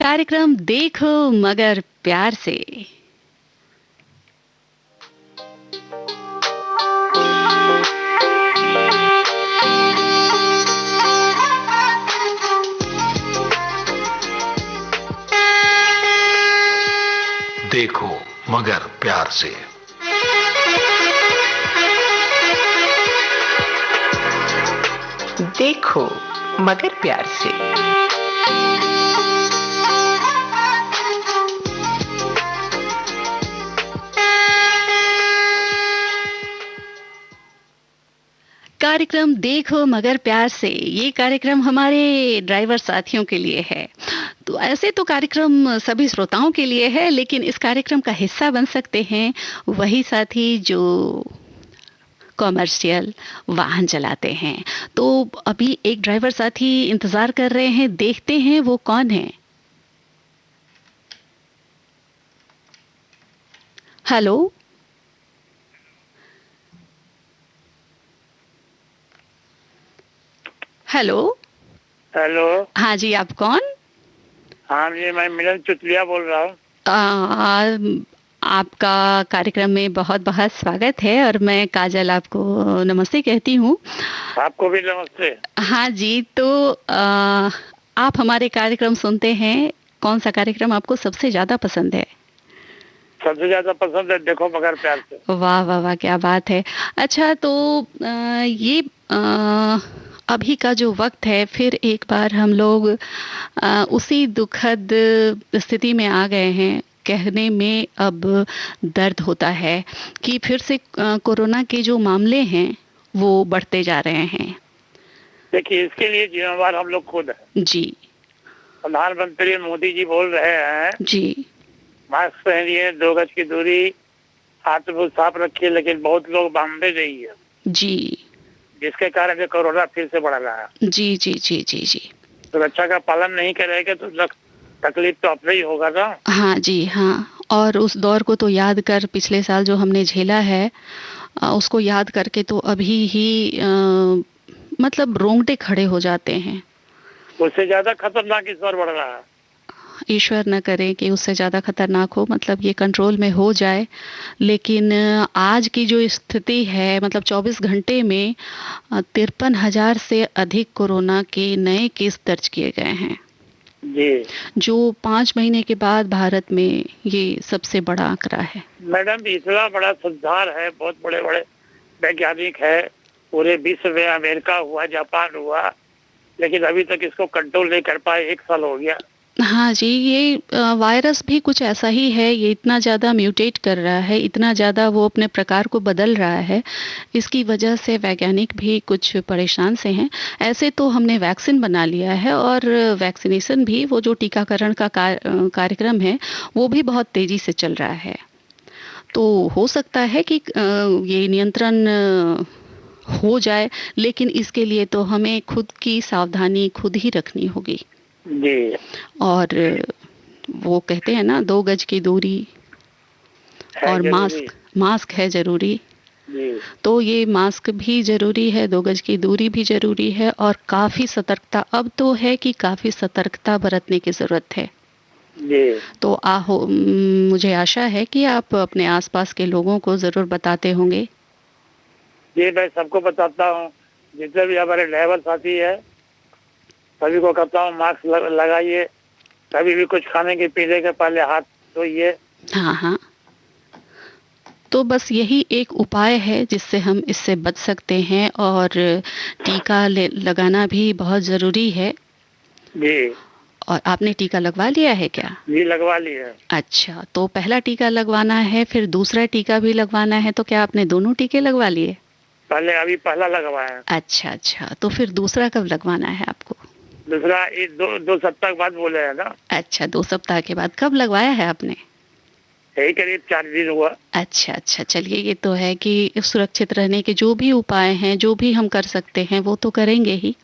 कार्यक्रम देखो मगर प्यार से। देखो मगर प्यार से। देखो मगर प्यार से। कार्यक्रम देखो मगर प्यार से, ये कार्यक्रम हमारे ड्राइवर साथियों के लिए है। तो ऐसे तो कार्यक्रम सभी श्रोताओं के लिए है, लेकिन इस कार्यक्रम का हिस्सा बन सकते हैं वही साथी जो कॉमर्शियल वाहन चलाते हैं। तो अभी एक ड्राइवर साथी इंतजार कर रहे हैं, देखते हैं वो कौन है। Hello, hello. हेलो। हाँ जी, आप कौन? हाँ जी, मैं मिलन चुटलिया बोल रहा हूँ। आपका कार्यक्रम में बहुत बहुत स्वागत है और मैं काजल आपको नमस्ते कहती हूँ। आपको भी नमस्ते। हाँ जी, तो आप हमारे कार्यक्रम सुनते हैं। कौन सा कार्यक्रम आपको सबसे ज्यादा पसंद है? सबसे ज्यादा पसंद है देखो मगर प्यार से। वाह वाह वाह, क्या बात है। अच्छा, तो ये अभी का जो वक्त है, फिर एक बार हम लोग उसी दुखद स्थिति में आ गए हैं। कहने में अब दर्द होता है कि फिर से कोरोना के जो मामले हैं वो बढ़ते जा रहे हैं। देखिए, इसके लिए जिम्मेवार हम लोग खुद हैं। जी प्रधानमंत्री मोदी जी बोल रहे हैं जी मास्क पहनिए, 2 गज की दूरी, हाथ मुंह साफ रखिए, लेकिन बहुत लोग बांधते नहीं है, जी जिसके कारण ये कोरोना फिर से बढ़ रहा है। जी जी जी जी जी। सुरक्षा का पालन नहीं करेंगे तो तकलीफ तो अपने ही होगा ना। हाँ जी हाँ। और उस दौर को तो याद कर, पिछले साल जो हमने झेला है उसको याद करके तो अभी ही मतलब रोंगटे खड़े हो जाते हैं। उससे ज्यादा खतरनाक इस बार बढ़ रहा है। ईश्वर न करे कि उससे ज़्यादा खतरनाक हो, मतलब ये कंट्रोल में हो जाए। लेकिन आज की जो स्थिति है, मतलब 24 घंटे में 53,000 से अधिक कोरोना के नए केस दर्ज किए गए हैं, जी जो 5 महीने के बाद भारत में ये सबसे बड़ा आंकड़ा है। मैडम, इतना बड़ा सुधार है, बहुत बड़े बड़े वैज्ञानिक है पूरे विश्व में, अमेरिका हुआ, जापान हुआ, लेकिन अभी तक इसको कंट्रोल नहीं कर पाए। 1 साल हो गया। हाँ जी, ये वायरस भी कुछ ऐसा ही है। ये इतना ज़्यादा म्यूटेट कर रहा है, इतना ज़्यादा वो अपने प्रकार को बदल रहा है। इसकी वजह से वैज्ञानिक भी कुछ परेशान से हैं। ऐसे तो हमने वैक्सीन बना लिया है, और वैक्सीनेशन भी, वो जो टीकाकरण का कार्यक्रम है वो भी बहुत तेज़ी से चल रहा है। तो हो सकता है कि ये नियंत्रण हो जाए, लेकिन इसके लिए तो हमें खुद की सावधानी खुद ही रखनी होगी। जी। और वो कहते हैं ना, 2 गज की दूरी और जरूरी। मास्क है जरूरी। जी। तो ये मास्क भी जरूरी है, 2 गज की दूरी भी जरूरी है, और काफी सतर्कता, अब तो है कि काफी सतर्कता बरतने की जरूरत है। जी। तो मुझे आशा है कि आप अपने आसपास के लोगों को जरूर बताते होंगे। जी, मैं सबको बताता हूँ, जितने भी हमारे ड्राइवर साथी है सभी को कहता हूँ मास्क लगाइए, कभी भी कुछ खाने के पीने के पहले हाथ धोइए। हाँ हाँ। तो बस यही एक उपाय है जिससे हम इससे बच सकते हैं, और टीका लगाना भी बहुत ज़रूरी है। जी। और आपने टीका लगवा लिया है क्या? जी, लगवा लिया। अच्छा, तो पहला टीका लगवाना है, फिर दूसरा टीका भी लगवाना है, तो क्या आपने दोनों टीके लगवा लिए? पहले अभी पहला लगवाया। अच्छा अच्छा, तो फिर दूसरा कब लगवाना है आपको? दूसरा एक दो सप्ताह बाद बोले है ना। अच्छा, 2 सप्ताह के बाद। कब लगवाया है आपने? यही करीब 4 दिन हुआ। अच्छा अच्छा, चलिए, ये तो है कि सुरक्षित रहने के जो भी उपाय हैं, जो भी हम कर सकते हैं वो तो करेंगे ही।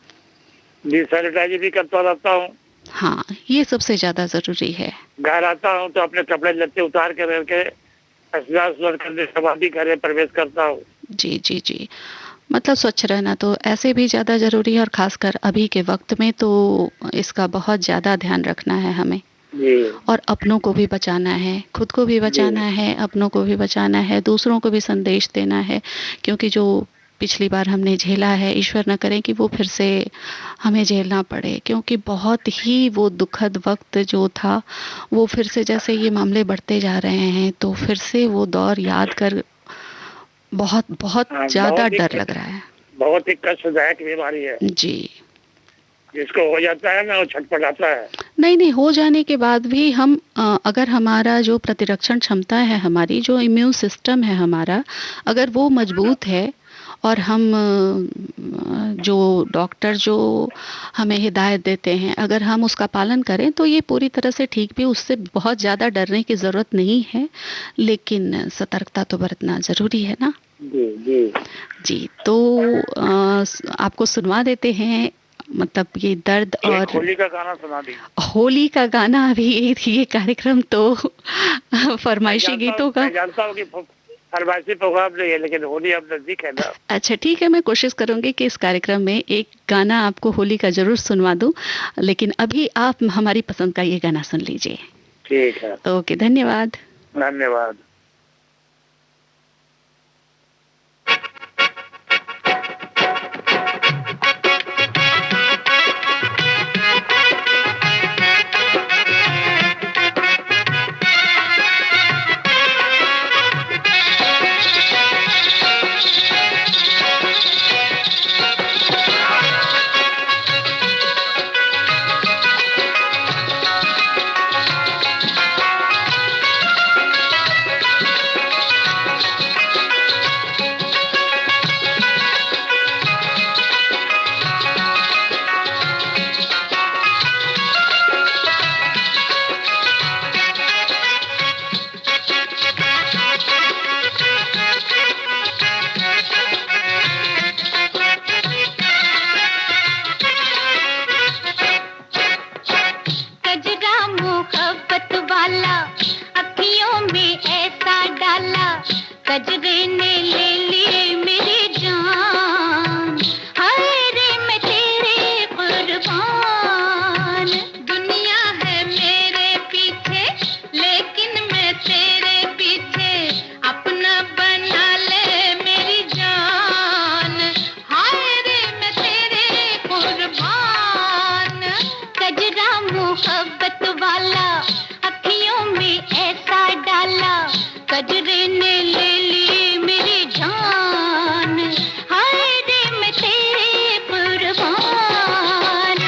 जी, सैनिटाइजर भी करता रहता हूँ। हाँ, ये सबसे ज्यादा जरूरी है। घर आता हूँ तो अपने कपड़े लत्ते उतार के रह के स्नान करने के बाद ही घरे प्रवेश करता हूँ। जी जी जी। मतलब स्वच्छ रहना तो ऐसे भी ज़्यादा ज़रूरी है, और ख़ासकर अभी के वक्त में तो इसका बहुत ज़्यादा ध्यान रखना है हमें। जी और अपनों को भी बचाना है, खुद को भी बचाना है, अपनों को भी बचाना है, दूसरों को भी संदेश देना है, क्योंकि जो पिछली बार हमने झेला है, ईश्वर न करे कि वो फिर से हमें झेलना पड़े, क्योंकि बहुत ही वो दुखद वक्त जो था, वो फिर से जैसे ये मामले बढ़ते जा रहे हैं तो फिर से वो दौर याद कर बहुत बहुत हाँ, ज़्यादा डर लग रहा है। बहुत ही कष्टदायक बीमारी है। जी। जिसको हो जाता है ना वो छटपटाता है। नहीं नहीं, हो जाने के बाद भी हम अगर हमारा जो प्रतिरक्षण क्षमता है, हमारी जो इम्यून सिस्टम है हमारा, अगर वो मजबूत है और हम जो डॉक्टर जो हमें हिदायत देते हैं अगर हम उसका पालन करें तो ये पूरी तरह से ठीक भी, उससे बहुत ज़्यादा डरने की ज़रूरत नहीं है, लेकिन सतर्कता तो बरतना ज़रूरी है ना। जी जी जी, तो आपको सुनवा देते हैं, मतलब ये दर्द और होली का गाना सुना दी। होली का गाना। अभी ये कार्यक्रम तो फरमाइशी गीतों का। मैं जानता हूँ कि फरमाइशी प्रोग्राम नहीं है, लेकिन होली अब नजदीक है ना। अच्छा ठीक है, मैं कोशिश करूंगी कि इस कार्यक्रम में एक गाना आपको होली का जरूर सुनवा दूं, लेकिन अभी आप हमारी पसंद का ये गाना सुन लीजिए। ठीक है, ओके, धन्यवाद। धन्यवाद। कजरे ने ले ली मेरी जान, हाय रे मैं तेरे कुर्बान। दुनिया है मेरे पीछे लेकिन मैं तेरे पीछे, अपना बना ले मेरी जान, हाय रे मैं तेरे कुर्बान। कजरा मोहब्बत वाला अखियों में ऐसा डाला, कजरे ने ले ली मेरी जान, हाय रे मैं तेरे कुर्बान।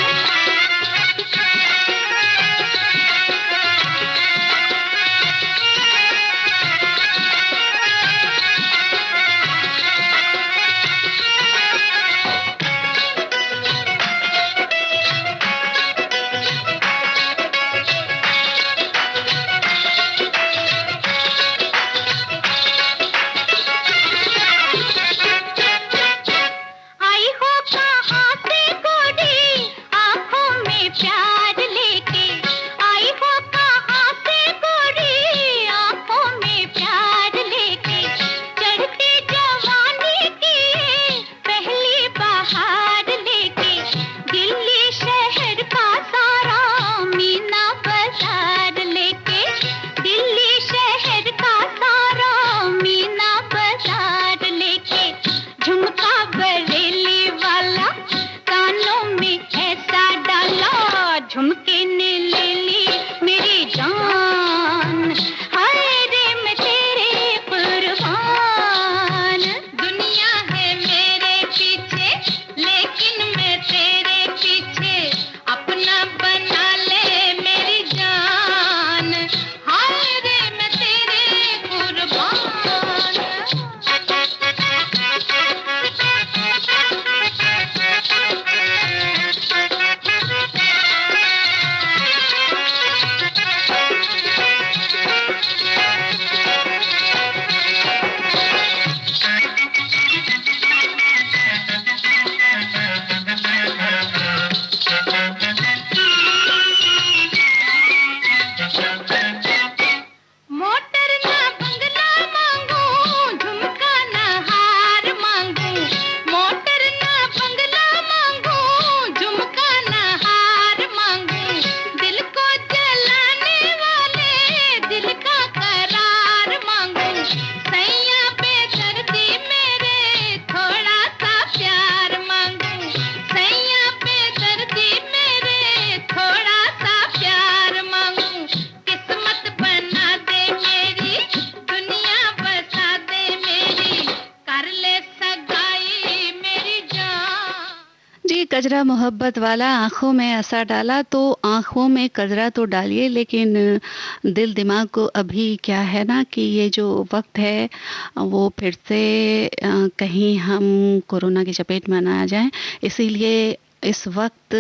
कजरा मोहब्बत वाला आंखों में ऐसा डाला, तो आंखों में कजरा तो डालिए, लेकिन दिल दिमाग को अभी क्या है ना कि ये जो वक्त है वो फिर से कहीं हम कोरोना की चपेट में ना आ जाएं, इसीलिए इस वक्त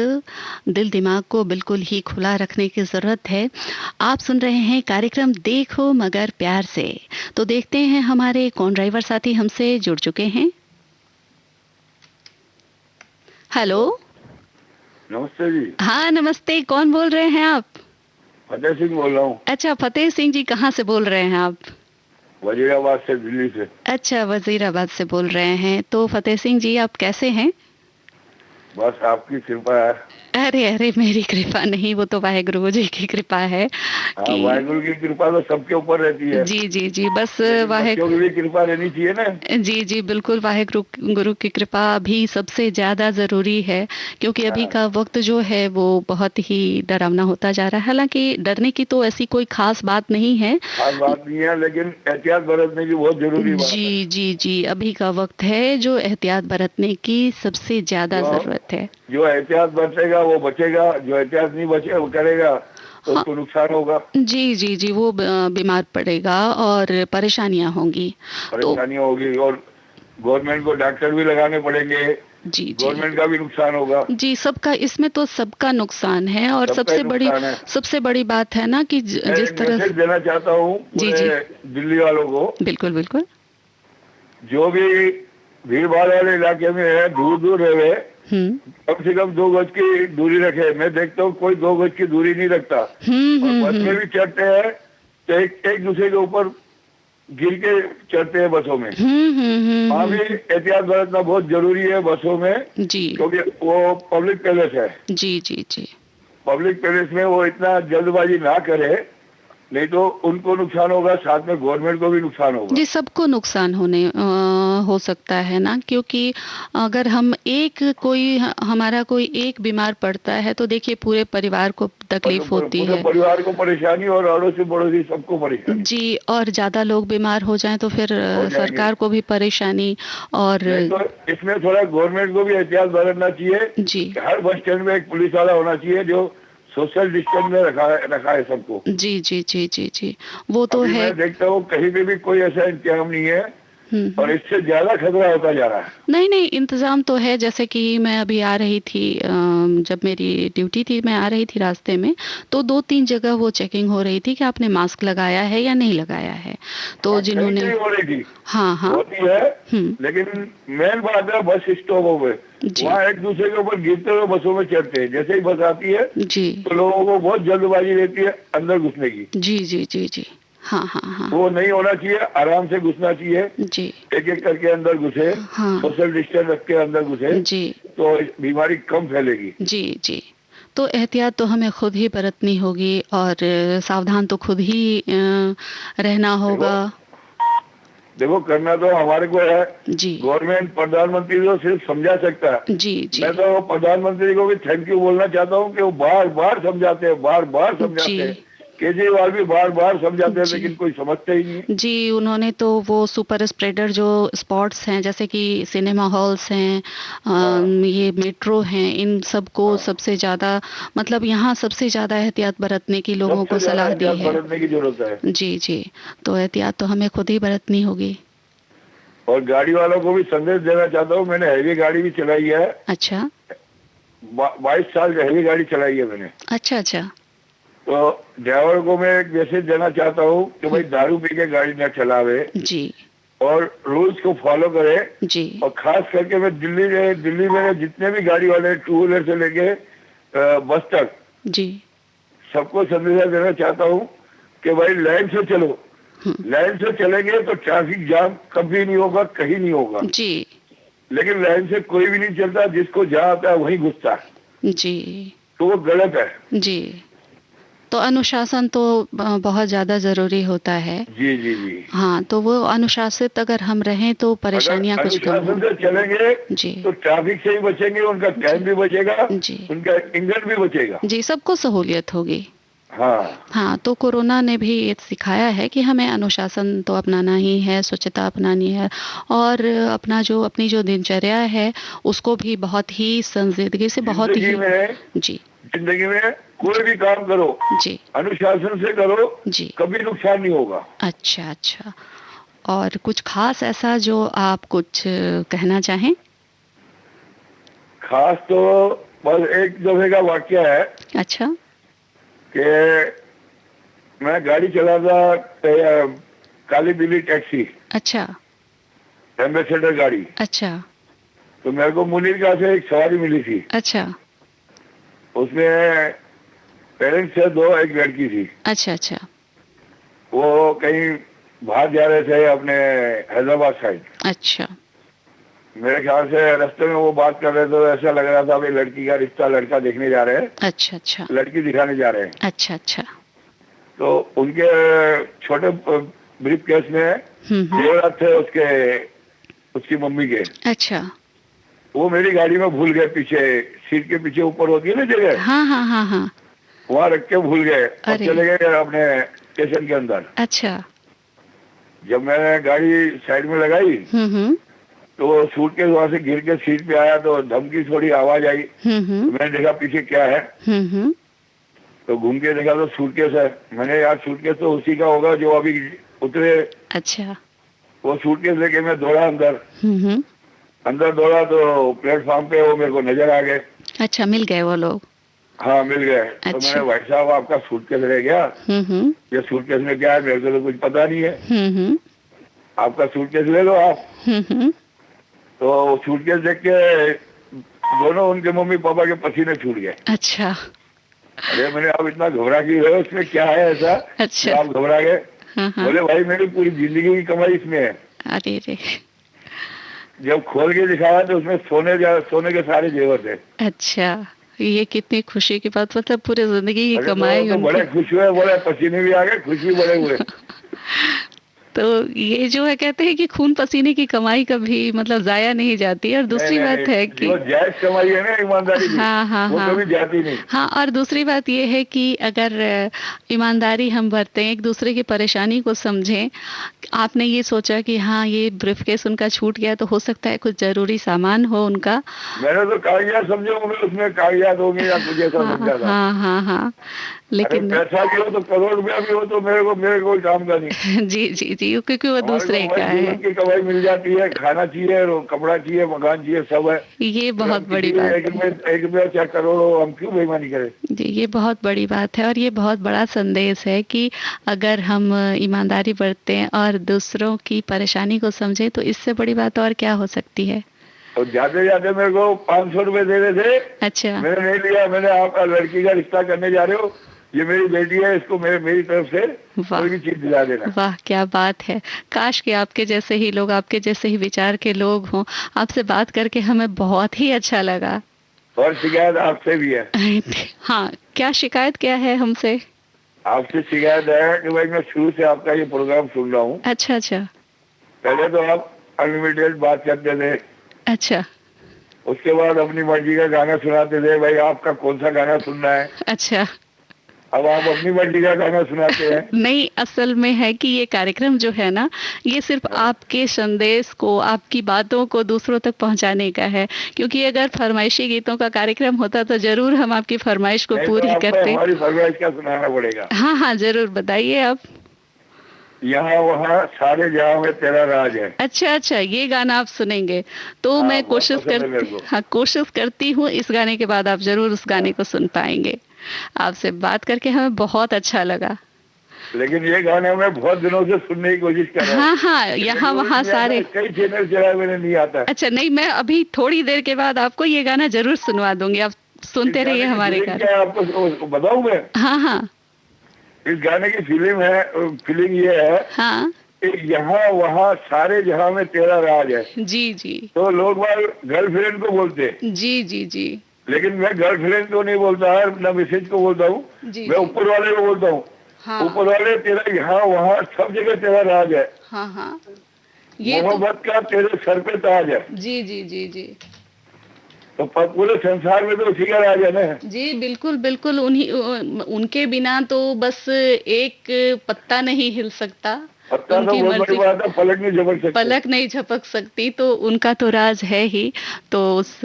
दिल दिमाग को बिल्कुल ही खुला रखने की ज़रूरत है। आप सुन रहे हैं कार्यक्रम देखो मगर प्यार से। तो देखते हैं हमारे कौन ड्राइवर साथी हमसे जुड़ चुके हैं। हेलो। नमस्ते जी। हाँ नमस्ते, कौन बोल रहे हैं आप? फतेह सिंह बोल रहा हूँ। अच्छा फतेह सिंह जी, कहाँ से बोल रहे हैं आप? वजीराबाद से, दिल्ली से। अच्छा, वजीराबाद से बोल रहे हैं। तो फतेह सिंह जी, आप कैसे हैं? बस आपकी कृपा है। अरे अरे, मेरी कृपा नहीं, वो तो वाहेगुरु जी की कृपा है हाँ, वाहेगुरु की कृपा तो सबके ऊपर रहती है। जी जी जी, बस बच्चों की भी कृपा रहनी चाहिए ना। जी जी बिल्कुल, वाहेगुरु की कृपा भी सबसे ज्यादा जरूरी है, क्योंकि अभी का वक्त जो है वो बहुत ही डरावना होता जा रहा है। हालांकि डरने की तो ऐसी कोई खास बात नहीं है, खास बात नहीं है, लेकिन एहतियात बरतने की बहुत जरूरी बात है। जी जी जी, अभी का वक्त है जो एहतियात बरतने की सबसे ज्यादा जरूरत है। जो एहतियात बरतेगा वो बचेगा, जो एहतियात नहीं बचे वो करेगा तो उसको नुकसान होगा। जी जी जी, वो बीमार पड़ेगा और परेशानियां होंगी। होगी और गवर्नमेंट को डॉक्टर भी लगाने पड़ेंगे। जी जी, गवर्नमेंट का भी नुकसान होगा। जी, सबका, इसमें तो सबका नुकसान है। और सबसे बड़ी बात है ना कि जिस तरह से देना चाहता हूँ जी जी दिल्ली वालों को, बिल्कुल बिल्कुल, जो भी भीड़ भाड़ वाले इलाके में है, दूर दूर रहे, कम से कम 2 गज की दूरी रखे। मैं देखता हूँ कोई 2 गज की दूरी नहीं रखता, और बस में भी चढ़ते हैं तो एक दूसरे के ऊपर गिर के चढ़ते हैं बसों में। वहाँ भी एहतियात बरतना बहुत जरूरी है बसों में जी, क्योंकि वो पब्लिक पैलेस है। जी जी जी, पब्लिक पैलेस में वो इतना जल्दबाजी ना करे, नहीं तो उनको नुकसान होगा, साथ में गवर्नमेंट को भी नुकसान होगा। जी, सबको नुकसान हो सकता है ना, क्योंकि अगर हमारा कोई एक बीमार पड़ता है तो देखिए पूरे परिवार को तकलीफ होती है, परिवार को परेशानी और अड़ोसी पड़ोसी सबको परेशानी जी। और ज्यादा लोग बीमार हो जाएं तो फिर सरकार को भी परेशानी। और तो इसमें थोड़ा गवर्नमेंट को भी एहतियात बरतना चाहिए जी। हर बस स्टैंड में एक पुलिस वाला होना चाहिए जो सोशल डिस्टेंस में रखा है सबको। जी जी जी जी जी, वो तो है। मैं देखता हूँ कहीं पे भी कोई ऐसा इंतजाम नहीं है, और इससे ज्यादा खतरा होता जा रहा है। नहीं नहीं, इंतजाम तो है। जैसे कि मैं अभी आ रही थी, जब मेरी ड्यूटी थी, मैं आ रही थी रास्ते में, तो 2-3 जगह वो चेकिंग हो रही थी कि आपने मास्क लगाया है या नहीं लगाया है। तो जिन्होंने हो रही थी, हाँ हाँ होती है, लेकिन मेन बात है बस स्टॉपों पे वहाँ एक दूसरे के ऊपर गिरते हुए बसों में चढ़ते हैं। जैसे ही बस आती है जी, तो लोगों को बहुत जल्दबाजी रहती है अंदर घुसने की। जी जी जी जी, हाँ हाँ हाँ, वो नहीं होना चाहिए, आराम से घुसना चाहिए जी, एक एक करके अंदर घुसे, सोशल डिस्टेंस रख के अंदर घुसे जी, तो बीमारी कम फैलेगी। जी जी, तो एहतियात तो हमें खुद ही बरतनी होगी और सावधान तो खुद ही रहना होगा। देखो करना तो हमारे को है जी, गवर्नमेंट प्रधानमंत्री को सिर्फ समझा सकता है जी जी। मैं तो प्रधानमंत्री को भी थैंक यू बोलना चाहता हूँ कि वो बार बार समझाते हैं, बार बार समझाते हैं। केजरीवाल भी बार बार समझाते हैं, लेकिन कोई समझते ही नहीं जी। उन्होंने तो वो सुपर स्प्रेडर जो स्पॉट्स हैं, जैसे कि सिनेमा हॉल्स हैं, ये मेट्रो हैं, इन सबको सबसे ज्यादा, मतलब यहाँ सबसे ज्यादा एहतियात बरतने की लोगों को सलाह दी है, बरतने की जरूरत है जी जी। तो एहतियात तो हमें खुद ही बरतनी होगी। और गाड़ी वालों को भी संदेश देना चाहता हूँ, मैंने हैवी गाड़ी भी चलाई है। अच्छा, 22 साल हैवी गाड़ी चलाई है मैंने। अच्छा अच्छा, तो ड्राइवर को मैं एक मैसेज देना चाहता हूँ कि भाई दारू पी के गाड़ी न चलावे जी, और रूल्स को फॉलो करे जी। और खास करके मैं दिल्ली में जितने भी गाड़ी वाले 2 व्हीलर से लेके बस तक जी, सबको संदेश देना चाहता हूँ कि भाई लाइन से चलो। लाइन से चलेंगे तो ट्रैफिक जाम कभी नहीं होगा, कहीं नहीं होगा जी, लेकिन लाइन से कोई भी नहीं चलता, जिसको जहाँ आता है वहीं घुसता है जी, तो वो गलत है जी। तो अनुशासन तो बहुत ज्यादा जरूरी होता है जी जी जी। हाँ, तो वो अनुशासित अगर हम रहें तो परेशानियां कुछ कम होंगी। चलेंगे जी तो ट्रैफिक से ही बचेंगे, उनका टाइम भी बचेगा जी, उनका ईंधन भी बचेगा जी, सबको सहूलियत होगी हाँ, तो कोरोना ने भी ये सिखाया है कि हमें अनुशासन तो अपनाना ही है, स्वच्छता अपनानी है और अपनी जो दिनचर्या है उसको भी बहुत ही संजीदगी से बहुत ही जी जिंदगी में कोई भी काम करो जी अनुशासन से करो जी, कभी नुकसान नहीं होगा। अच्छा अच्छा, और कुछ खास ऐसा जो आप कुछ कहना चाहें? खास तो बस एक दफे का वाक्य है। अच्छा, कि मैं गाड़ी चला था काली पीली टैक्सी। अच्छा, एम्बेसडर गाड़ी। अच्छा, तो मेरे को मुनीरका से एक सवारी मिली थी। अच्छा, उसमें पेरेंट्स से दो, एक लड़की थी। अच्छा अच्छा, वो कहीं बाहर जा रहे थे अपने हैदराबाद साइड। अच्छा, मेरे ख्याल से रास्ते में वो बात कर रहे थे तो ऐसा लग रहा था भाई लड़की का रिश्ता, लड़का देखने जा रहे हैं। अच्छा अच्छा, लड़की दिखाने जा रहे हैं। अच्छा अच्छा, तो उनके छोटे ब्रीफ केस में जेवरात थे उसकी मम्मी के। अच्छा, वो मेरी गाड़ी में भूल गए, पीछे सीट के पीछे ऊपर होती है ना जगह। हाँ हाँ हाँ हाँ, वहाँ रख के भूल गए और चले गए अपने स्टेशन के अंदर। अच्छा, जब मैंने गाड़ी साइड में लगाई तो सूटकेस वहां से गिर के सीट पे आया तो धमकी थोड़ी आवाज आई। तो मैंने देखा पीछे क्या है। तो घूम के देखा तो सूटकेस है। मैंने यार सूटकेस तो उसी का होगा जो अभी उतरे। अच्छा, वो सूटकेस लेके मैं दौड़ा अंदर दौड़ा तो प्लेटफॉर्म पे वो मेरे को नजर आ गए। अच्छा, मिल गए वो लोग? हाँ, मिल गए। अच्छा। तो मैंने भाई साहब आपका सूटकेस रह गया। ये सूटकेस में क्या है मेरे को तो कुछ पता नहीं है। आपका सूटकेस ले लो आप। तो सूटकेस देख के दोनों उनके मम्मी पापा के पसीने छूट गए। अच्छा, अरे मैंने आप इतना घबरा क्यों रहे हो, उसमें क्या है ऐसा? अच्छा, आप घबरा गए? बोले भाई मेरी पूरी जिंदगी की कमाई इसमें है। अरे रे, जब खोल के दिखाया तो उसमें सोने के सारे जेवर थे। अच्छा, ये कितनी खुशी की बात, मतलब पूरे जिंदगी की कमाई। तो बड़े खुश हुए, बोले पसीने भी आ गए, खुश भी बड़े हुए। तो ये जो है कहते हैं कि खून पसीने की कमाई कभी मतलब जाया नहीं जाती। और दूसरी बात है कि जायज कमाई है ना ईमानदारी की, हाँ हाँ वो कभी जाती नहीं। हाँ, और दूसरी बात ये है कि अगर ईमानदारी हम बरतें, एक दूसरे की परेशानी को समझें। आपने ये सोचा कि हाँ ये ब्रीफकेस उनका छूट गया तो हो सकता है कुछ जरूरी सामान हो उनका। मैंने तो कागजात समझे होंगे, उसमें कागजात होंगे या कुछ ऐसा समझा था। हाँ हाँ हाँ, लेकिन पैसा भी हो तो करोड़ रुपया भी हो तो मेरे को काम का नहीं। जी जी जी, क्योंकि वो दूसरे का है। की कमाई मिल जाती है, खाना चाहिए, कपड़ा चाहिए, मकान चाहिए, सब है। ये बहुत बड़ी बात है। एक रुपया चाहे करोड़ हो, हम क्यों बेईमानी करें? जी, ये बहुत बड़ी बात है और ये बहुत बड़ा संदेश है कि अगर हम ईमानदारी बरतें और दूसरों की परेशानी को समझें तो इससे बड़ी बात और क्या हो सकती है। तो जाते जाते मेरे को 500 रुपए दे रहे थे। अच्छा, मैंने नहीं लिया। मैंने आपका लड़की का रिश्ता करने जा रहे हो, ये मेरी बेटी है, इसको मेरी तरफ से कोई भी चीज दिला देना। वाह, क्या बात है। काश कि आपके जैसे ही लोग, आपके जैसे ही विचार के लोग हों। आपसे बात करके हमें बहुत ही अच्छा लगा। और शिकायत आपसे भी है। हाँ, क्या शिकायत क्या है हमसे? आपसे शिकायत है कि भाई मैं शुरू से आपका ये प्रोग्राम सुन रहा हूँ। अच्छा अच्छा, पहले तो आप अनलिमिटेड बात करते थे। अच्छा, उसके बाद अपनी मर्जी का गाना सुनाते थे, भाई आपका कौन सा गाना सुनना है। अच्छा, अब आप अपनी मर्जी का गाना सुनाते हैं। नहीं, असल में है कि ये कार्यक्रम जो है ना, ये सिर्फ आपके संदेश को, आपकी बातों को दूसरों तक पहुंचाने का है। क्योंकि अगर फरमाइशी गीतों का कार्यक्रम होता तो जरूर हम आपकी फरमाइश को पूरी करते। हमारी फरमाइश का सुनाना पड़ेगा। हाँ हाँ, जरूर बताइए आप। यहाँ वहाँ सारे जहाँ में तेरा राज है। अच्छा अच्छा, ये गाना आप सुनेंगे तो मैं कोशिश करती हूँ इस गाने के बाद आप जरूर उस गाने को सुन पाएंगे। आपसे बात करके हमें बहुत अच्छा लगा। लेकिन ये गाने मैं बहुत दिनों से सुनने की कोशिश कर रहा हूँ। हाँ हाँ, यहाँ वहाँ सारे कई चैनल चलाए मैंने, नहीं आता। अच्छा, नहीं, मैं अभी थोड़ी देर के बाद आपको ये गाना जरूर सुनवा दूंगी, आप सुनते रहिए हमारे गाने। आपको बताऊँ मैं? हाँ हाँ, इस गाने की फीलिंग ये है। हाँ, यहाँ वहाँ सारे जहाँ में तेरा राज है। जी जी, तो लोग गर्लफ्रेंड को बोलते। जी जी जी, लेकिन मैं गर्लफ्रेंड को नहीं बोलता है, ना मिसेज को बोलता हूँ, मैं ऊपर वाले को बोलता हूँ। हाँ, ऊपर वाले तेरा यहाँ वहाँ सब जगह तेरा राज है। हाँ हाँ, ये मोहब्बत का तेरे सर पे ताज है। जी जी जी जी, तो पूरे संसार में तो उसी का राज है ना। जी बिल्कुल बिल्कुल, उनके बिना तो बस एक पत्ता नहीं हिल सकता, पत्ता तो बहुत बड़ी बात है, पलक नहीं झपक सकती, तो उनका तो राज है ही। तो उस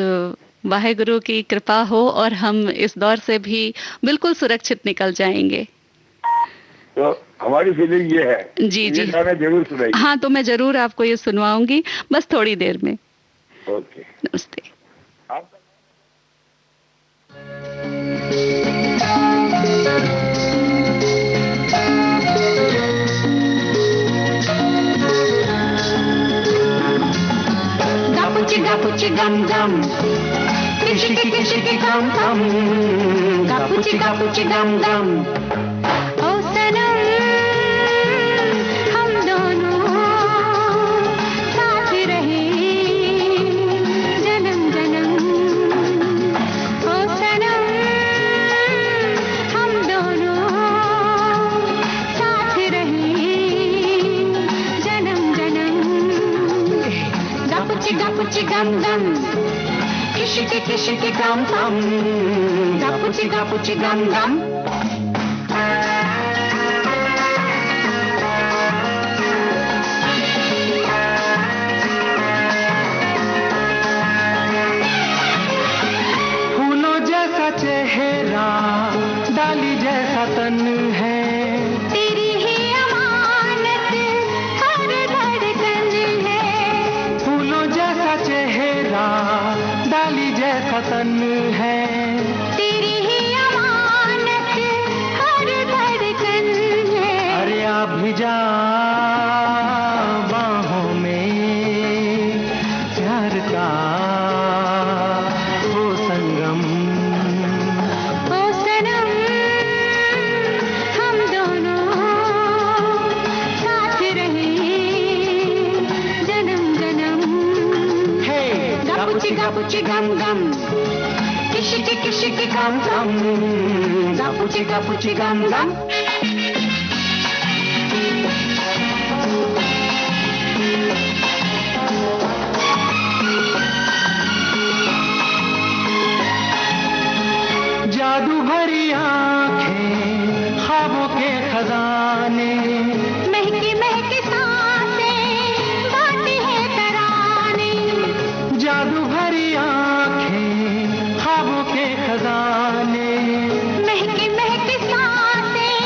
वाहेगुरु की कृपा हो और हम इस दौर से भी बिल्कुल सुरक्षित निकल जाएंगे। तो हमारी फीलिंग ये है। जी जी, गाना जरूर सुनाइए। हाँ, तो मैं जरूर आपको ये सुनवाऊंगी, बस थोड़ी देर में। ओके, नमस्ते। Gapuchi gum gum, kishiki gum gum, gapuchi gum gum. ओ सनम हम दोनों साथ रहे जन्म जन्म। ओ सनम हम दोनों साथ रहे जन्म जन्म। Gapuchi gum gum, kishiki gum gum, gapuchi gum gum. फूलों जैसा चेहरा, डाली जैसा तन है, तेरी ही अमानत हर धड़कन है। फूलों जैसा चेहरा, डाली जैसा तन है, तेरी ही अमानत हर धड़कन है। अरे आ भी जा बाहों में प्यार का हो संगम। ओ सनम हम दोनों साथ रहे जन्म जन्म। हे gapuchi gum gum, kishiki gum gum, gapuchi gum gum. जादू भरी आंखें, ख्वाबों के खजाने, महकी महकी सांसें गाती है तराने। जादू भरी आंखें, ख्वाबों के खजाने, महकी महकी सांसें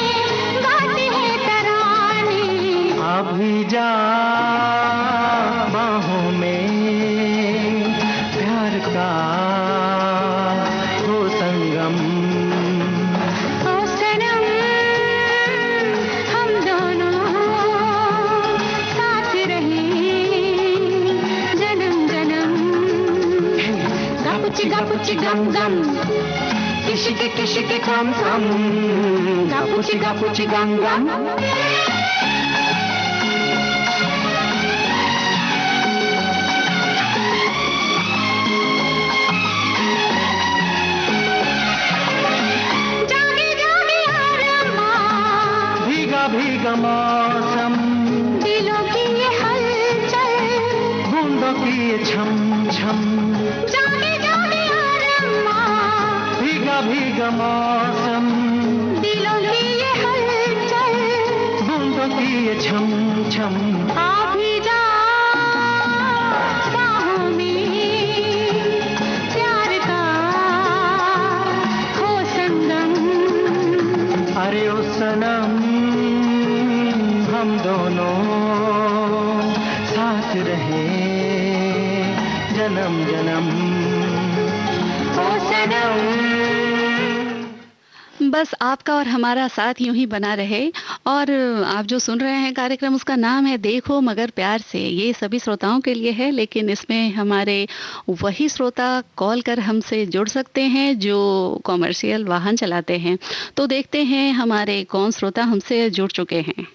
गाती है तराने। अभी जा बाहों में प्यार का हो संगम। ओ सनम हम दोनों साथ रहे जन्म जन्म। gapuchi gum gum, kishiki gum gum, gapuchi gum gum. भीगा मौसम, दिलों की ये हलचल, बूंदों की ये छम छम। जागे जागे आरमा, भीगा मौसम, दिलों की ये हलचल, बूंदों की ये छम छम। आ भी जा बाहों में प्यार का हो संगम। अरे ओ सनम हम दोनों साथ रहे जन्म जन्म। ओ सनम। बस आपका और हमारा साथ यूं ही बना रहे। और आप जो सुन रहे हैं कार्यक्रम, उसका नाम है देखो मगर प्यार से। ये सभी श्रोताओं के लिए है, लेकिन इसमें हमारे वही श्रोता कॉल कर हमसे जुड़ सकते हैं जो कॉमर्शियल वाहन चलाते हैं। तो देखते हैं हमारे कौन श्रोता हमसे जुड़ चुके हैं।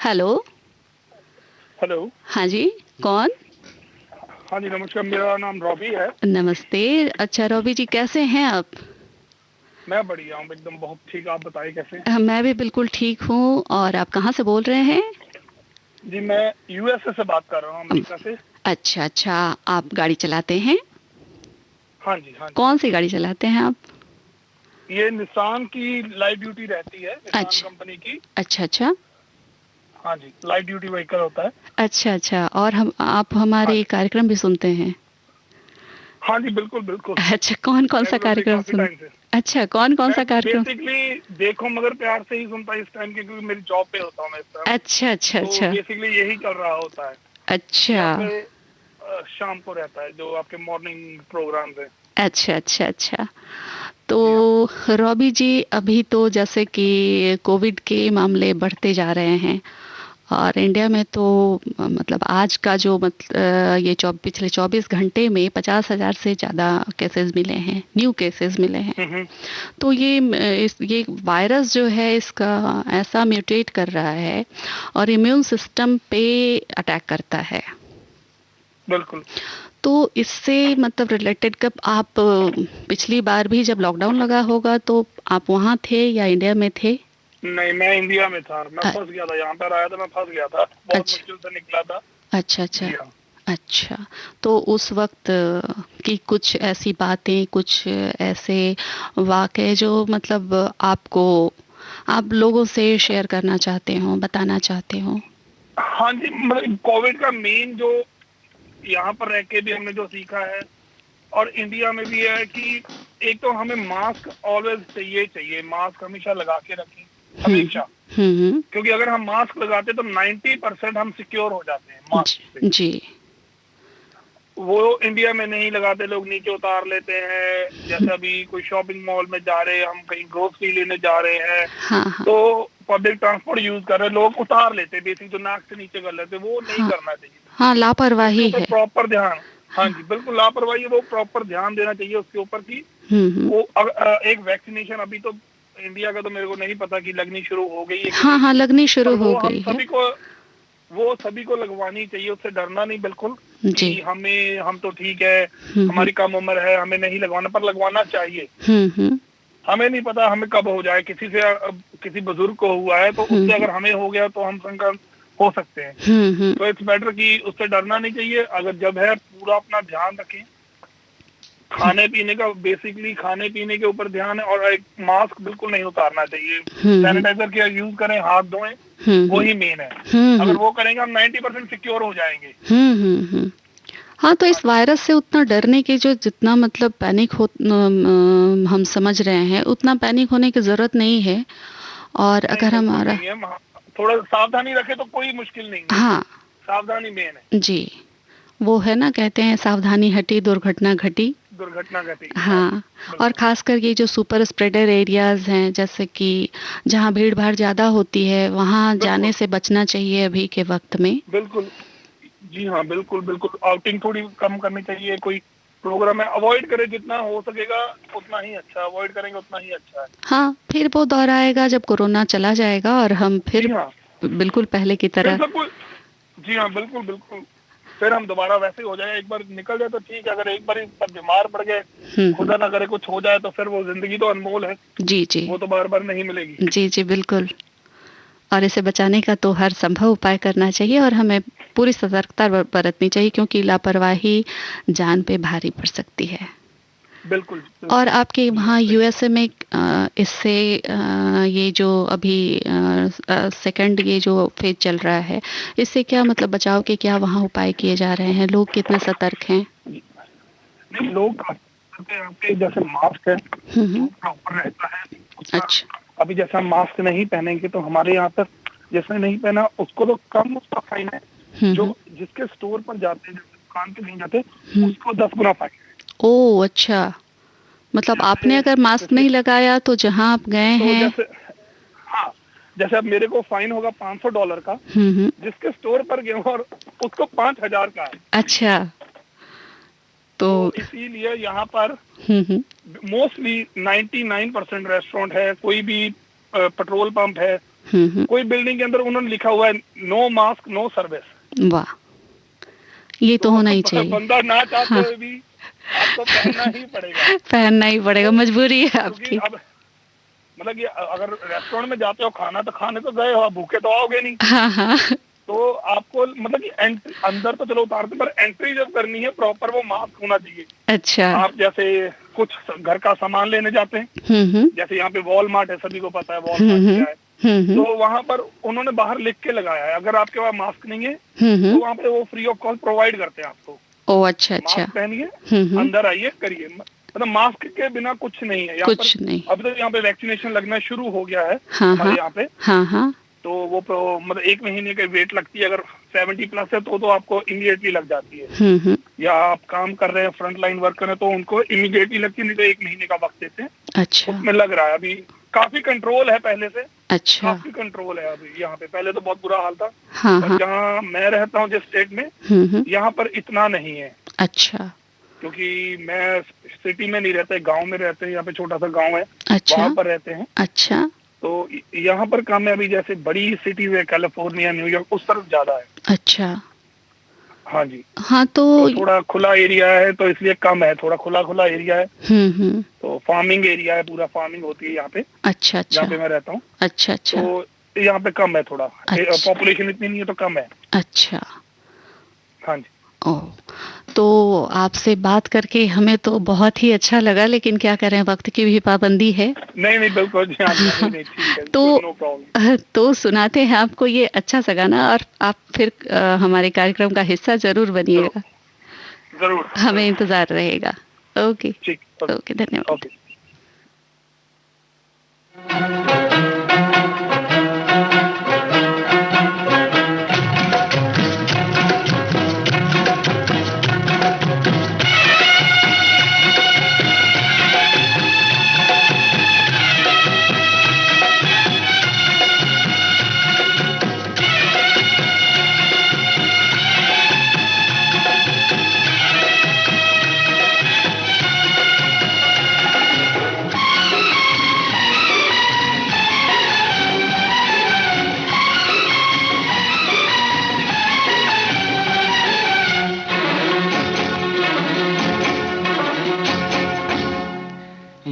हेलो। हेलो। हाँ जी, कौन? हाँ जी नमस्कार, मेरा नाम रॉबी है। नमस्ते। अच्छा रॉबी जी, कैसे हैं आप? मैं बढ़िया हूँ एकदम, बहुत ठीक। आप बताइए कैसे? मैं भी बिल्कुल ठीक हूँ। और आप कहाँ से बोल रहे हैं? जी मैं यूएसए से बात कर रहा हूँ, अमेरिका से। अच्छा, आप गाड़ी चलाते हैं? हाँ जी, हाँ जी। कौन सी गाड़ी चलाते हैं आप? ये निसान की लाइट ड्यूटी रहती है, निसान कंपनी की। अच्छा अच्छा। हाँ जी, लाइट ड्यूटी व्हीकल होता है। अच्छा अच्छा। और आप हमारे कार्यक्रम भी सुनते हैं? हाँ जी, बिल्कुल बिल्कुल। अच्छा, कौन कौन सा कार्यक्रम सुन? अच्छा, कौन कौन सा कार्यक्रम? बेसिकली देखो मगर प्यार से ही सुनता इस टाइम के, क्योंकि मेरी जॉब पे होता हूँ मैं इस टाइम। अच्छा अच्छा तो अच्छा। बेसिकली यही चल रहा होता है। अच्छा। शाम को रहता है जो आपके मॉर्निंग प्रोग्राम है। अच्छा अच्छा अच्छा। तो रॉबी जी, अभी तो जैसे कि कोविड के मामले बढ़ते जा रहे हैं और इंडिया में तो मतलब आज का जो ये पिछले 24 घंटे में 50,000 से ज़्यादा केसेस मिले हैं, न्यू केसेस मिले हैं। तो ये वायरस जो है इसका ऐसा म्यूटेट कर रहा है और इम्यून सिस्टम पे अटैक करता है। बिल्कुल। तो इससे मतलब रिलेटेड कब आप पिछली बार भी जब लॉकडाउन लगा होगा तो आप वहाँ थे या इंडिया में थे? नहीं, मैं इंडिया में था। मैं फंस गया था, यहाँ पर आया था, मैं फंस गया था, बहुत मुश्किल से निकला था। अच्छा अच्छा अच्छा। तो उस वक्त की कुछ ऐसी बातें, कुछ ऐसे वाक़े जो मतलब आप लोगों से शेयर करना चाहते हो, बताना चाहते हो? हाँ जी, मतलब कोविड का मेन जो यहाँ पर रह के भी हमने जो सीखा है और इंडिया में भी है कि एक तो हमें मास्क ऑलवेज चाहिए, मास्क हमेशा लगा के रखें, हमेशा। क्योंकि अगर हम मास्क लगाते तो 90% हम सिक्योर हो जाते हैं मास्क से। जी। वो इंडिया में नहीं लगाते, लोग नीचे उतार लेते हैं। जैसे अभी कोई शॉपिंग मॉल में जा रहे हैं, हम कहीं ग्रोसरी लेने जा रहे हैं, हाँ। तो पब्लिक ट्रांसपोर्ट यूज कर रहे हैं, लोग उतार लेते हैं, बेसिक जो नाक से नीचे कर लेते हैं, वो नहीं करना चाहिए। हाँ, लापरवाही है। प्रॉपर ध्यान, हाँ जी बिल्कुल लापरवाही है, वो प्रॉपर ध्यान देना चाहिए उसके ऊपर की वो एक वैक्सीनेशन अभी तो इंडिया का तो मेरे को नहीं पता कि लगनी शुरू हो गई है। हाँ, लगनी शुरू हो गई है। वो सभी को लगवानी चाहिए, उससे डरना नहीं बिल्कुल जी। कि हम तो ठीक है, हमारी कम उम्र है, हमें नहीं लगवाना, पर लगवाना चाहिए। हमें नहीं पता हमें कब हो जाए, किसी बुजुर्ग को हुआ है तो उससे अगर हमें हो गया तो हम संक्रमित हो सकते हैं। तो इट्स बेटर कि उससे डरना नहीं चाहिए। अगर जब है पूरा अपना ध्यान रखें, खाने पीने का, बेसिकली खाने पीने के ऊपर ध्यान है, और एक मास्क बिल्कुल नहीं उतारना चाहिए। सैनिटाइजर का यूज करें, हाथ धोएं, वही मेन है। अगर वो करेंगे हम 90% सिक्योर हो जाएंगे। हाँ, तो इस वायरस से उतना डरने की जो जितना मतलब पैनिक हो हम समझ रहे हैं, उतना पैनिक होने की जरूरत नहीं है। और अगर हमारा थोड़ा सावधानी रखे तो कोई मुश्किल नहीं है। हाँ, सावधानी मेन है जी। वो है ना, कहते हैं सावधानी हटी दुर्घटना घटी। हाँ, और खासकर ये जो सुपर स्प्रेडर एरियाज हैं, जैसे कि जहाँ भीड़ भाड़ ज्यादा होती है, वहाँ जाने से बचना चाहिए अभी के वक्त में। बिल्कुल, जी हाँ, बिल्कुल। आउटिंग थोड़ी कम करनी चाहिए, कोई प्रोग्राम है अवॉइड करें, जितना हो सकेगा उतना ही अच्छा, अवॉइड करेंगे उतना ही अच्छा है। हाँ, फिर वो दौर आएगा जब कोरोना चला जाएगा और हम फिर बिल्कुल पहले की तरह। जी हाँ, बिल्कुल। फिर हम दोबारा वैसे हो जाए, एक बार निकल जाए तो ठीक है, अगर एक बार बीमार पड़ गए, खुदा ना करे कुछ हो जाए, तो फिर वो जिंदगी तो अनमोल है। जी, वो तो बार बार नहीं मिलेगी। जी, बिल्कुल। और इसे बचाने का तो हर संभव उपाय करना चाहिए और हमें पूरी सतर्कता बरतनी चाहिए, क्योंकि लापरवाही जान पे भारी पड़ सकती है। बिल्कुल। और आपके वहाँ यूएसए में इससे ये जो अभी सेकंड ये जो फेज चल रहा है, इससे क्या मतलब बचाव के क्या वहाँ उपाय किए जा रहे हैं? लोग कितने सतर्क हैं? नहीं, लोग आपके जैसे मास्क है प्रॉपर रहता है। अच्छा। अभी जैसा मास्क नहीं पहनेंगे तो हमारे यहाँ पर जिसने नहीं पहना उसको तो कम उसका फाइन है। जो जिसके स्टोर पर जाते हैं, दुकान पे नहीं जाते, उसको 10 गुना फाइन है। ओह अच्छा, मतलब आपने अगर मास्क नहीं लगाया तो जहाँ आप गए हैं। जैसे अब मेरे को फाइन होगा $500 का, जिसके स्टोर पर गए और उसको 5,000 का है। अच्छा, तो इसीलिए यहाँ पर मोस्टली 99% रेस्टोरेंट है, कोई भी पेट्रोल पंप है, कोई बिल्डिंग के अंदर उन्होंने लिखा हुआ है नो मास्क नो सर्विस। वाह, ये तो होना ही चाहिए। बंदा ना चाहते हुए भी आपको पहनना ही पड़ेगा, मजबूरी है आपकी। मतलब ये अगर रेस्टोरेंट में जाते हो खाना तो खाने तो गए हो, भूखे तो आओगे नहीं। हाँ, तो आपको मतलब कि अंदर तो चलो उतारते, पर एंट्री जब करनी है प्रॉपर वो मास्क होना चाहिए। अच्छा। आप जैसे कुछ घर का सामान लेने जाते हैं, जैसे यहाँ पे वॉलमार्ट है, सभी को पता है वॉलमार्ट क्या है, तो वहाँ पर उन्होंने बाहर लिख के लगाया है अगर आपके पास मास्क नहीं है तो वहाँ पे वो फ्री ऑफ कॉस्ट प्रोवाइड करते हैं आपको। ओ अच्छा अच्छा। मास्क पहनिए, अंदर आइए, करिए, मतलब मास्क के बिना कुछ नहीं है यहाँ कुछ पर। नहीं। अभी तो यहाँ पे वैक्सीनेशन लगना शुरू हो गया है हमारे यहाँ पे। हाँ। तो वो मतलब 1 महीने की वेट लगती है, अगर 70 प्लस है तो आपको इमीडिएटली लग जाती है। या आप काम कर रहे हैं, फ्रंट लाइन वर्कर है, तो उनको इमीडिएटली लगती है, नहीं तो 1 महीने का वक्त देते हैं। अच्छा। उसमें लग रहा है अभी काफी कंट्रोल है पहले से। अच्छा। काफी कंट्रोल है अभी यहाँ पे, पहले तो बहुत बुरा हाल था। हाँ। जहाँ मैं रहता हूँ जिस स्टेट में, यहाँ पर इतना नहीं है। अच्छा। क्योंकि मैं सिटी में नहीं रहता, गांव में रहते हैं, यहाँ पे छोटा सा गांव है। अच्छा। वहाँ पर रहते हैं। अच्छा। तो यहाँ पर कम है अभी, जैसे बड़ी सिटीज है कैलिफोर्निया, न्यूयॉर्क, उस तरफ ज्यादा है। अच्छा। हाँ जी। हाँ तो थोड़ा खुला एरिया है तो इसलिए कम है, थोड़ा खुला एरिया है। तो फार्मिंग एरिया है, पूरा फार्मिंग होती है यहाँ पे। अच्छा अच्छा। जहाँ पे मैं रहता हूँ। अच्छा अच्छा। तो यहाँ पे कम है थोड़ा, पॉपुलेशन इतनी नहीं है तो कम है। अच्छा। हाँ जी। ओह, तो आपसे बात करके हमें तो बहुत ही अच्छा लगा, लेकिन क्या करें, वक्त की भी पाबंदी है। नहीं बिल्कुल। तो सुनाते हैं आपको ये अच्छा सा गाना, और आप फिर हमारे कार्यक्रम का हिस्सा जरूर बनिएगा। जरूर। हमें इंतजार रहेगा। ओके। ठीक। ओके, धन्यवाद। ओके।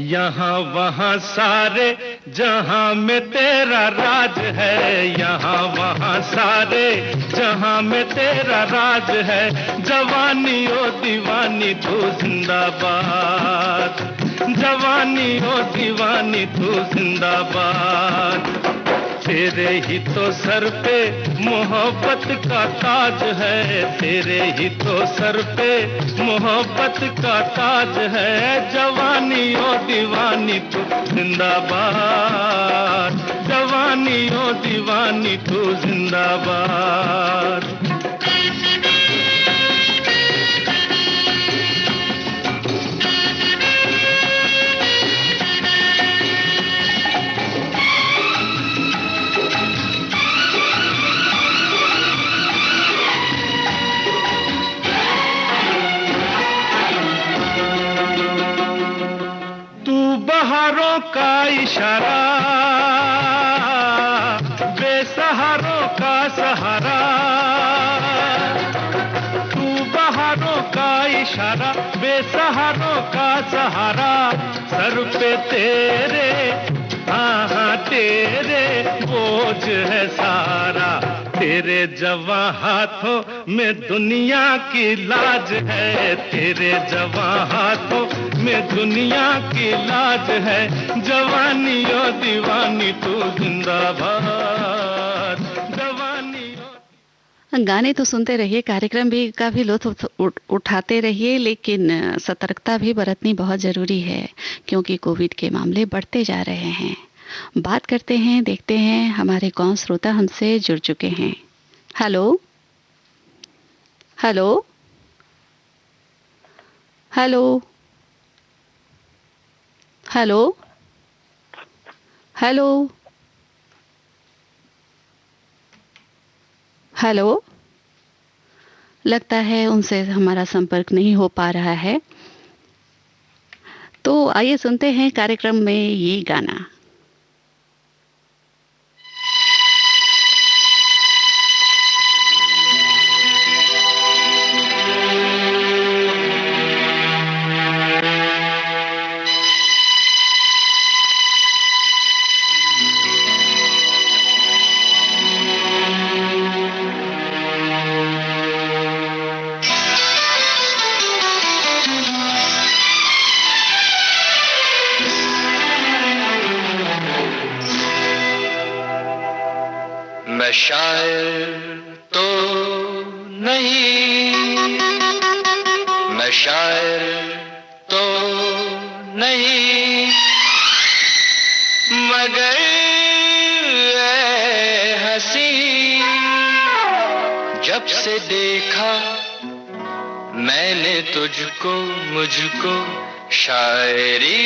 यहाँ वहाँ सारे जहाँ में तेरा राज है, यहाँ वहाँ सारे जहाँ में तेरा राज है। जवानी ओ दीवानी तू जिंदाबाद, जवानी ओ दीवानी तू जिंदाबाद। तेरे ही तो सर पे मोहब्बत का ताज है, तेरे ही तो सर पे मोहब्बत का ताज है। जवानी ओ दीवानी तू जिंदाबाद, जवानी ओ दीवानी तू जिंदाबाद। बहारों का इशारा, बेसहारों का सहारा। तू बहारों का इशारा, बेसहारों का सहारा। सर पे तेरे, हाँ तेरे बोझ है सारा। तेरे जवां हाथों में दुनिया की लाज है, तेरे जवां हाथों में दुनिया की लाज है। जवानी ओ दीवानी तू जिंदाबाद, जवानी ओ। गाने तो सुनते रहिए, कार्यक्रम भी काफी लुत्फ उठाते रहिए, लेकिन सतर्कता भी बरतनी बहुत जरूरी है, क्योंकि कोविड के मामले बढ़ते जा रहे हैं। बात करते हैं, देखते हैं हमारे कौन श्रोता हमसे जुड़ चुके हैं। Hello hello hello hello hello hello. लगता है उनसे हमारा संपर्क नहीं हो पा रहा है, तो आइए सुनते हैं कार्यक्रम में ये गाना। मैं शायर तो नहीं, मैं शायर तो नहीं, मगर ऐ हंसी, जब से देखा मैंने तुझको, मुझको शायरी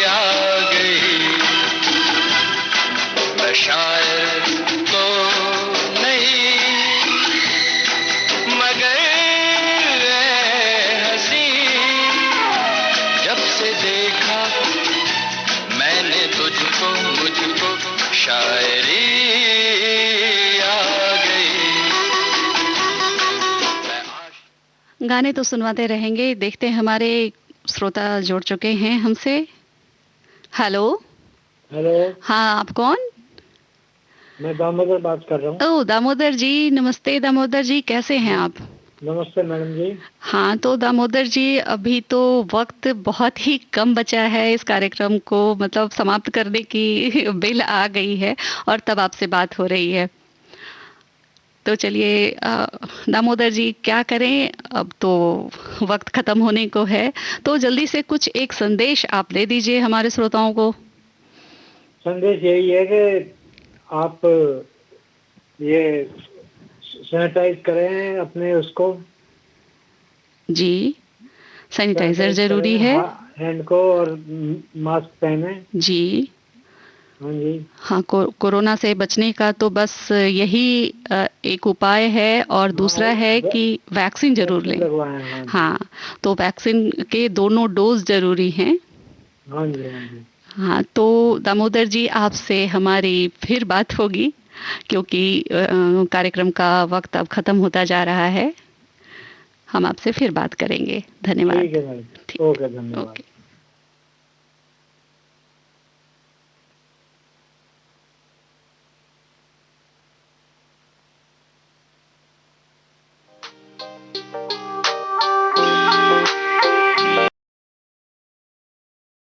आ गई। मैं शायर तो नहीं, मगर हंसी, जब से देखा मैंने तुझको, मुझको शायरी आ गई। गाने तो सुनवाते रहेंगे। देखते हैं हमारे श्रोता जुड़ चुके हैं हमसे। हेलो। हेलो। हाँ, आप कौन? मैं दामोदर बात कर रहा हूँ। ओह, दामोदर जी, नमस्ते दामोदर जी, कैसे हैं आप? नमस्ते मैडम जी। हाँ, तो दामोदर जी, अभी तो वक्त बहुत ही कम बचा है इस कार्यक्रम को मतलब समाप्त करने की बेल आ गई है और तब आपसे बात हो रही है। तो चलिए दामोदर जी, क्या करें, अब तो वक्त खत्म होने को है, तो जल्दी से कुछ एक संदेश आप दे दीजिए हमारे श्रोताओं को। संदेश यही है कि आप ये सैनिटाइज करें अपने उसको। जी, सैनिटाइजर जरूरी है, हैंड को, और मास्क पहने। जी हाँ जी। हाँ, कोरोना से बचने का तो बस यही एक उपाय है और दूसरा है कि वैक्सीन जरूर लें। हाँ, तो वैक्सीन के दोनों डोज जरूरी हैं। हाँ जी, हाँ जी। हाँ, तो दामोदर जी, आपसे हमारी फिर बात होगी क्योंकि कार्यक्रम का वक्त अब खत्म होता जा रहा है। हम आपसे फिर बात करेंगे। धन्यवाद। ठीक है मैडम। ओके, धन्यवाद।